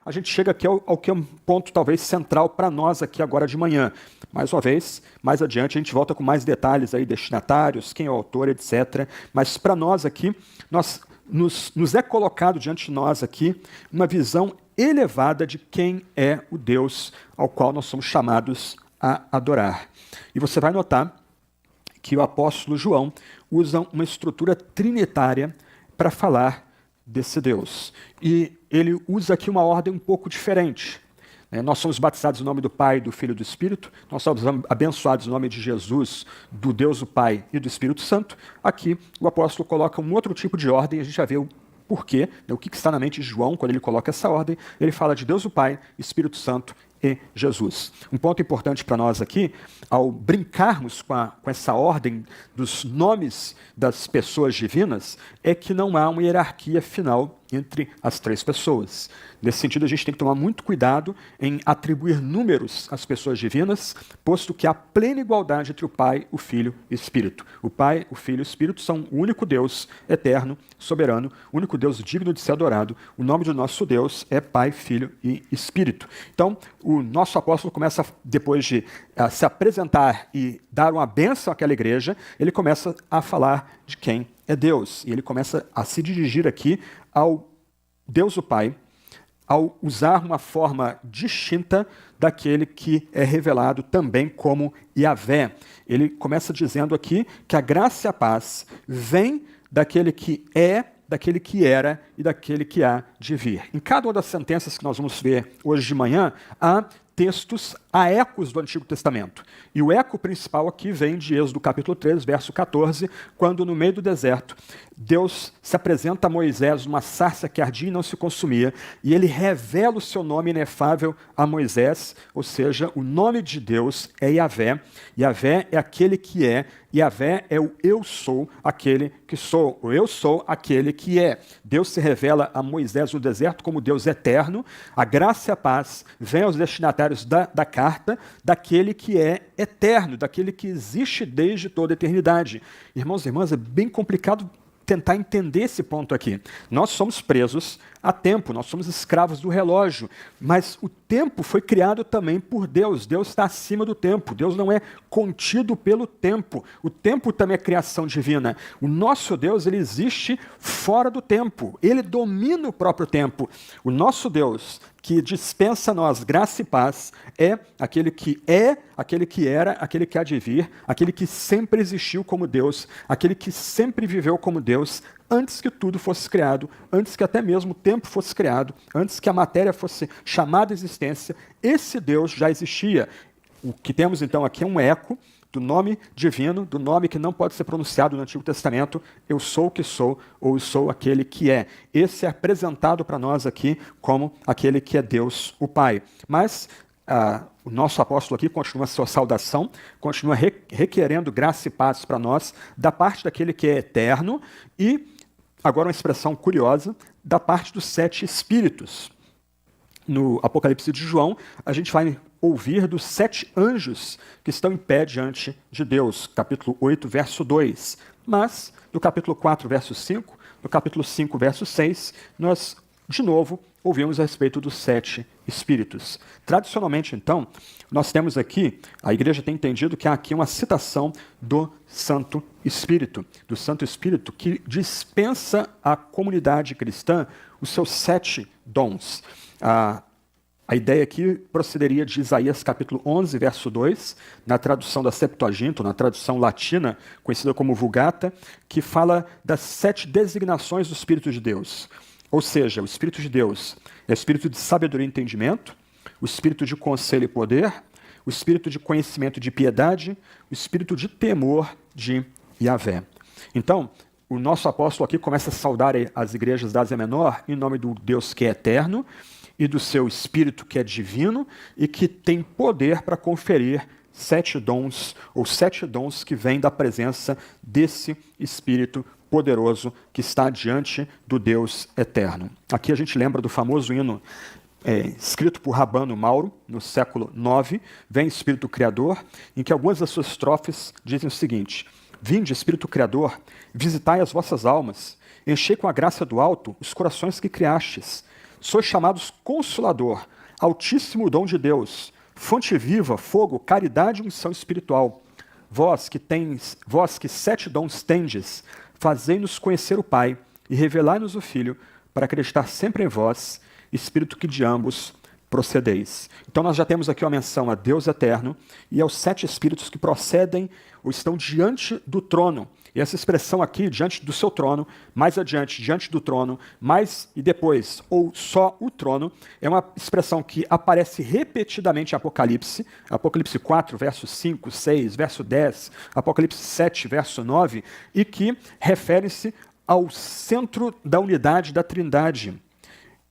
a gente chega aqui ao que é um ponto talvez central para nós aqui agora de manhã. Mais uma vez, mais adiante a gente volta com mais detalhes aí, destinatários, quem é o autor, etc. Mas para nós aqui, nos é colocado diante de nós aqui uma visão elevada de quem é o Deus ao qual nós somos chamados a adorar. E você vai notar que o apóstolo João usa uma estrutura trinitária para falar desse Deus. E ele usa aqui uma ordem um pouco diferente. Nós somos batizados em nome do Pai, do Filho e do Espírito, nós somos abençoados em nome de Jesus, do Deus o Pai e do Espírito Santo. Aqui o apóstolo coloca um outro tipo de ordem, a gente já vê o porquê, o que está na mente de João quando ele coloca essa ordem. Ele fala de Deus o Pai, Espírito Santo e Jesus. Um ponto importante para nós aqui, ao brincarmos com essa ordem dos nomes das pessoas divinas, é que não há uma hierarquia final entre as três pessoas. Nesse sentido, a gente tem que tomar muito cuidado em atribuir números às pessoas divinas, posto que há plena igualdade entre o Pai, o Filho e o Espírito. O Pai, o Filho e o Espírito são o único Deus eterno, soberano, o único Deus digno de ser adorado. O nome do nosso Deus é Pai, Filho e Espírito. Então, o nosso apóstolo começa, depois de se apresentar e dar uma bênção àquela igreja, ele começa a falar de quem é Deus. E ele começa a se dirigir aqui ao Deus o Pai, ao usar uma forma distinta daquele que é revelado também como Yahvé. Ele começa dizendo aqui que a graça e a paz vem daquele que é, daquele que era e daquele que há de vir. Em cada uma das sentenças que nós vamos ver hoje de manhã, há textos, há ecos do Antigo Testamento. E o eco principal aqui vem de Êxodo capítulo 3, verso 14, quando no meio do deserto, Deus se apresenta a Moisés numa sarça que ardia e não se consumia, e ele revela o seu nome inefável a Moisés, ou seja, o nome de Deus é Yahvé. Yahvé é aquele que é, Yahvé é o eu sou aquele que sou, o eu sou aquele que é. Deus se revela a Moisés no deserto como Deus eterno, a graça e a paz vêm aos destinatários da carta, daquele que é eterno, daquele que existe desde toda a eternidade. Irmãos e irmãs, é bem complicado tentar entender esse ponto aqui. Nós somos presos a tempo, nós somos escravos do relógio, mas o tempo foi criado também por Deus. Deus está acima do tempo, Deus não é contido pelo tempo. O tempo também é criação divina. O nosso Deus, ele existe fora do tempo, ele domina o próprio tempo. O nosso Deus, que dispensa a nós graça e paz, é, aquele que era, aquele que há de vir, aquele que sempre existiu como Deus, aquele que sempre viveu como Deus, antes que tudo fosse criado, antes que até mesmo o tempo fosse criado, antes que a matéria fosse chamada à existência, esse Deus já existia. O que temos então aqui é um eco do nome divino, do nome que não pode ser pronunciado no Antigo Testamento, eu sou o que sou, ou eu sou aquele que é. Esse é apresentado para nós aqui como aquele que é Deus, o Pai. Mas o nosso apóstolo aqui continua a sua saudação, continua requerendo graça e paz para nós, da parte daquele que é eterno, e agora uma expressão curiosa, da parte dos 7 espíritos. No Apocalipse de João, a gente vai ouvir dos 7 anjos que estão em pé diante de Deus, capítulo 8, verso 2. Mas, no capítulo 4, verso 5, no capítulo 5, verso 6, nós, de novo, ouvimos a respeito dos 7 espíritos. Tradicionalmente, então, nós temos aqui, a igreja tem entendido que há aqui uma citação do Santo Espírito que dispensa à comunidade cristã os seus 7 dons. A ideia aqui procederia de Isaías capítulo 11, verso 2, na tradução da Septuaginta, na tradução latina, conhecida como Vulgata, que fala das 7 designações do Espírito de Deus. Ou seja, o Espírito de Deus é o Espírito de sabedoria e entendimento, o Espírito de conselho e poder, o Espírito de conhecimento e de piedade, o Espírito de temor de Yahvé. Então, o nosso apóstolo aqui começa a saudar as igrejas da Ásia Menor em nome do Deus que é eterno e do seu Espírito que é divino e que tem poder para conferir 7 dons, ou 7 dons que vêm da presença desse Espírito poderoso que está diante do Deus eterno. Aqui a gente lembra do famoso hino escrito por Rabano Mauro, no século IX, Vem Espírito Criador, em que algumas das suas estrofes dizem o seguinte: Vinde, Espírito Criador, visitai as vossas almas, enchei com a graça do alto os corações que criastes. sois chamados Consolador, Altíssimo dom de Deus, fonte viva, fogo, caridade e unção espiritual. Vós que 7 dons tendes, fazei-nos conhecer o Pai e revelai-nos o Filho, para acreditar sempre em vós, Espírito que de ambos procedeis. Então nós já temos aqui uma menção a Deus eterno e aos 7 Espíritos que procedem ou estão diante do trono. E essa expressão aqui, diante do seu trono, mais adiante, diante do trono, mais e depois, ou só o trono, é uma expressão que aparece repetidamente em Apocalipse, Apocalipse 4, verso 5, 6, verso 10, Apocalipse 7, verso 9, e que refere-se ao centro da unidade da Trindade.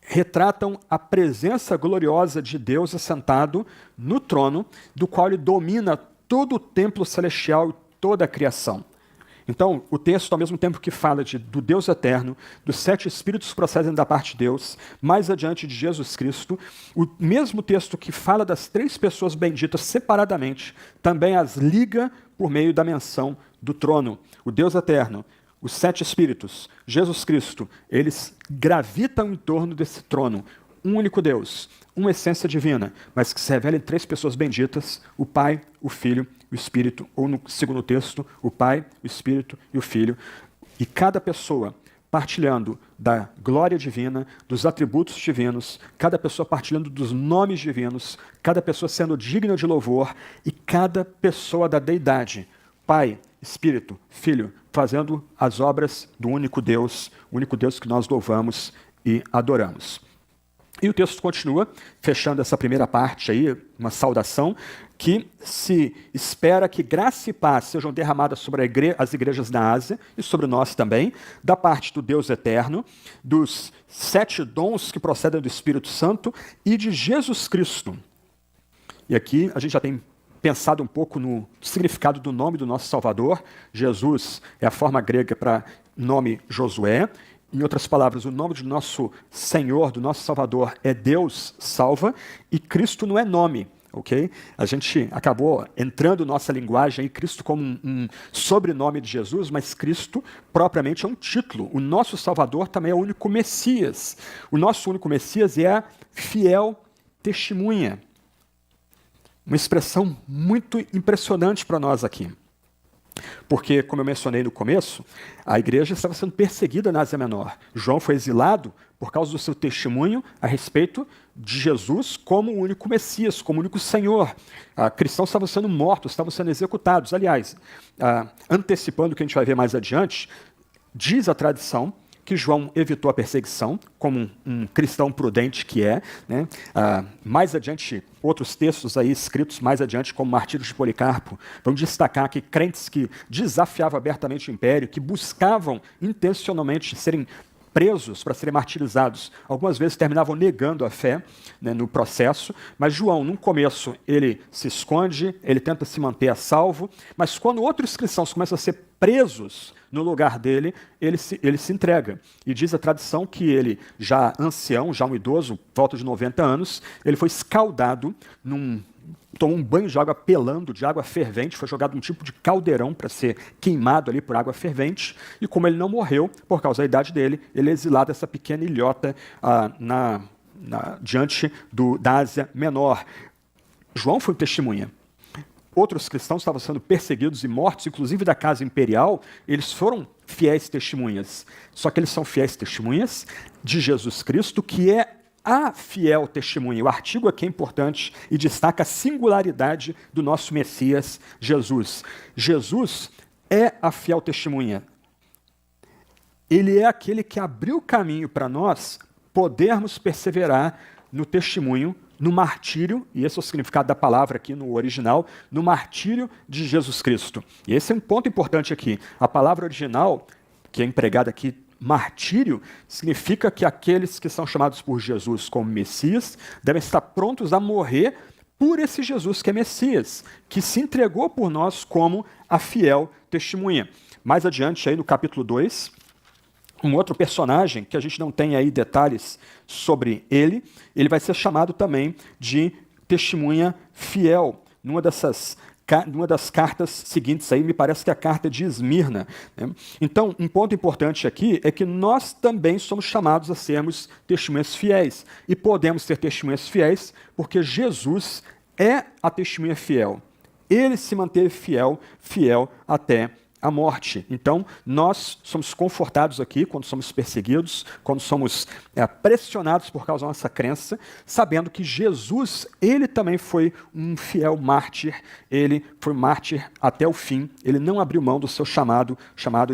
Retratam a presença gloriosa de Deus assentado no trono, do qual ele domina todo o templo celestial e toda a criação. Então, o texto, ao mesmo tempo que fala do Deus eterno, dos 7 Espíritos que procedem da parte de Deus, mais adiante de Jesus Cristo, o mesmo texto que fala das 3 pessoas benditas separadamente, também as liga por meio da menção do trono. O Deus eterno, os 7 Espíritos, Jesus Cristo, eles gravitam em torno desse trono. Um único Deus, uma essência divina, mas que se revela em 3 pessoas benditas, o Pai, o Filho e o Espírito, ou no segundo texto, o Pai, o Espírito e o Filho, e cada pessoa partilhando da glória divina, dos atributos divinos, cada pessoa partilhando dos nomes divinos, cada pessoa sendo digna de louvor, e cada pessoa da deidade, Pai, Espírito, Filho, fazendo as obras do único Deus que nós louvamos e adoramos. E o texto continua, fechando essa primeira parte aí, uma saudação, que se espera que graça e paz sejam derramadas sobre as igrejas da Ásia e sobre nós também, da parte do Deus eterno, dos 7 dons que procedem do Espírito Santo e de Jesus Cristo. E aqui a gente já tem pensado um pouco no significado do nome do nosso Salvador. Jesus é a forma grega para nome Josué. Em outras palavras, o nome do nosso Senhor, do nosso Salvador, é Deus salva, e Cristo não é nome, ok? A gente acabou entrando nossa linguagem aí, Cristo como um sobrenome de Jesus, mas Cristo propriamente é um título. O nosso Salvador também é o único Messias. O nosso único Messias é a fiel testemunha. Uma expressão muito impressionante para nós aqui. Porque, como eu mencionei no começo, a igreja estava sendo perseguida na Ásia Menor. João foi exilado por causa do seu testemunho a respeito de Jesus como o único Messias, como o único Senhor. Cristãos estavam sendo mortos, estavam sendo executados. Aliás, antecipando o que a gente vai ver mais adiante, diz a tradição que João evitou a perseguição, como um cristão prudente que é, né? Mais adiante, outros textos aí escritos mais adiante, como Martírios de Policarpo, vão destacar que crentes que desafiavam abertamente o império, que buscavam intencionalmente serem presos para serem martirizados, algumas vezes terminavam negando a fé, né, no processo, mas João, no começo, ele se esconde, ele tenta se manter a salvo, mas quando outros cristãos começam a ser presos no lugar dele, ele se entrega. E diz a tradição que ele, já ancião, já um idoso, volta de 90 anos, ele foi escaldado, tomou um banho de água pelando, de água fervente, foi jogado num tipo de caldeirão para ser queimado ali por água fervente, e como ele não morreu, por causa da idade dele, ele é exilado essa pequena ilhota diante da Ásia Menor. João foi testemunha. Outros cristãos estavam sendo perseguidos e mortos, inclusive da casa imperial, eles foram fiéis testemunhas. Só que eles são fiéis testemunhas de Jesus Cristo, que é a fiel testemunha. O artigo aqui é importante e destaca a singularidade do nosso Messias, Jesus. Jesus é a fiel testemunha. Ele é aquele que abriu o caminho para nós podermos perseverar no testemunho, no martírio, e esse é o significado da palavra aqui no original, no martírio de Jesus Cristo. E esse é um ponto importante aqui. A palavra original, que é empregada aqui, martírio, significa que aqueles que são chamados por Jesus como Messias devem estar prontos a morrer por esse Jesus que é Messias, que se entregou por nós como a fiel testemunha. Mais adiante, aí no capítulo 2, um outro personagem, que a gente não tem aí detalhes sobre ele vai ser chamado também de testemunha fiel. Numa dessas uma das cartas seguintes aí, me parece que é a carta de Esmirna, né? Então, um ponto importante aqui é que nós também somos chamados a sermos testemunhas fiéis. E podemos ser testemunhas fiéis porque Jesus é a testemunha fiel. Ele se manteve fiel até a morte. Então, nós somos confortados aqui quando somos perseguidos, quando somos pressionados por causa da nossa crença, sabendo que Jesus, ele também foi um fiel mártir, ele foi mártir até o fim, ele não abriu mão do seu chamado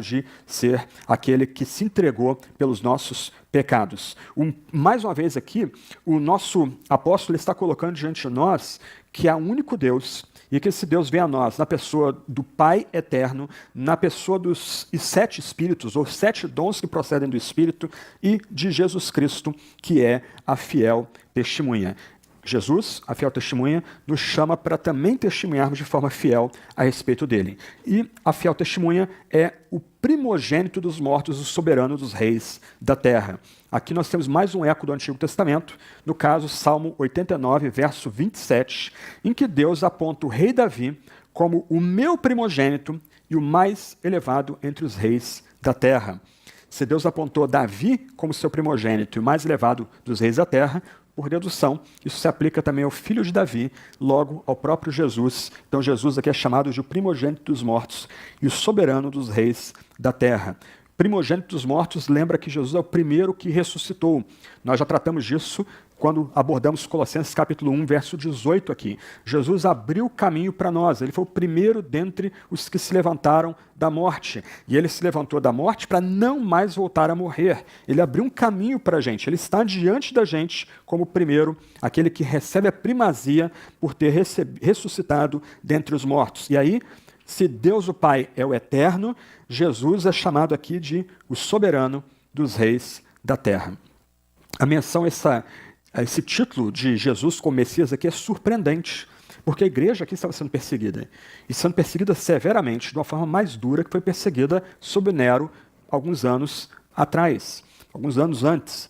de ser aquele que se entregou pelos nossos pecados. Mais uma vez aqui, o nosso apóstolo está colocando diante de nós que há um único Deus, e que esse Deus vem a nós na pessoa do Pai eterno, na pessoa dos 7 Espíritos, ou 7 dons que procedem do Espírito, e de Jesus Cristo, que é a fiel testemunha. Jesus, a fiel testemunha, nos chama para também testemunharmos de forma fiel a respeito dele. E a fiel testemunha é o primogênito dos mortos, o soberano dos reis da terra. Aqui nós temos mais um eco do Antigo Testamento, no caso, Salmo 89, verso 27, em que Deus aponta o rei Davi como o meu primogênito e o mais elevado entre os reis da terra. Se Deus apontou Davi como seu primogênito e o mais elevado dos reis da terra, por dedução, isso se aplica também ao filho de Davi, logo ao próprio Jesus. Então Jesus aqui é chamado de o primogênito dos mortos e o soberano dos reis da terra. Primogênito dos mortos lembra que Jesus é o primeiro que ressuscitou. Nós já tratamos disso quando abordamos Colossenses capítulo 1, verso 18 aqui. Jesus abriu o caminho para nós, ele foi o primeiro dentre os que se levantaram da morte. E ele se levantou da morte para não mais voltar a morrer. Ele abriu um caminho para a gente, ele está diante da gente como o primeiro, aquele que recebe a primazia por ter ressuscitado dentre os mortos. E aí, se Deus o Pai é o eterno, Jesus é chamado aqui de o soberano dos reis da terra. A menção esse título de Jesus como Messias aqui é surpreendente, porque a igreja aqui estava sendo perseguida, e sendo perseguida severamente, de uma forma mais dura que foi perseguida sob Nero alguns anos atrás, alguns anos antes.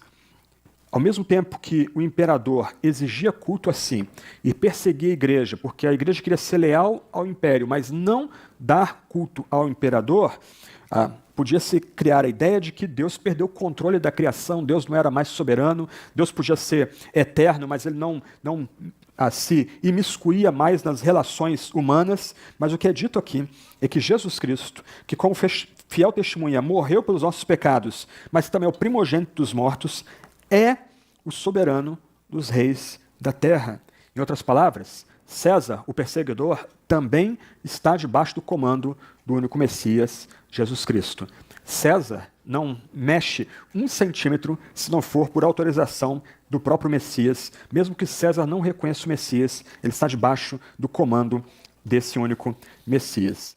Ao mesmo tempo que o imperador exigia culto assim e perseguia a igreja, porque a igreja queria ser leal ao império, mas não dar culto ao imperador, podia-se criar a ideia de que Deus perdeu o controle da criação, Deus não era mais soberano, Deus podia ser eterno, mas ele não se imiscuía mais nas relações humanas. Mas o que é dito aqui é que Jesus Cristo, que como fiel testemunha morreu pelos nossos pecados, mas também é o primogênito dos mortos, é o soberano dos reis da terra. Em outras palavras, César, o perseguidor, também está debaixo do comando do único Messias, Jesus Cristo. César não mexe 1 centímetro se não for por autorização do próprio Messias. Mesmo que César não reconheça o Messias, ele está debaixo do comando desse único Messias.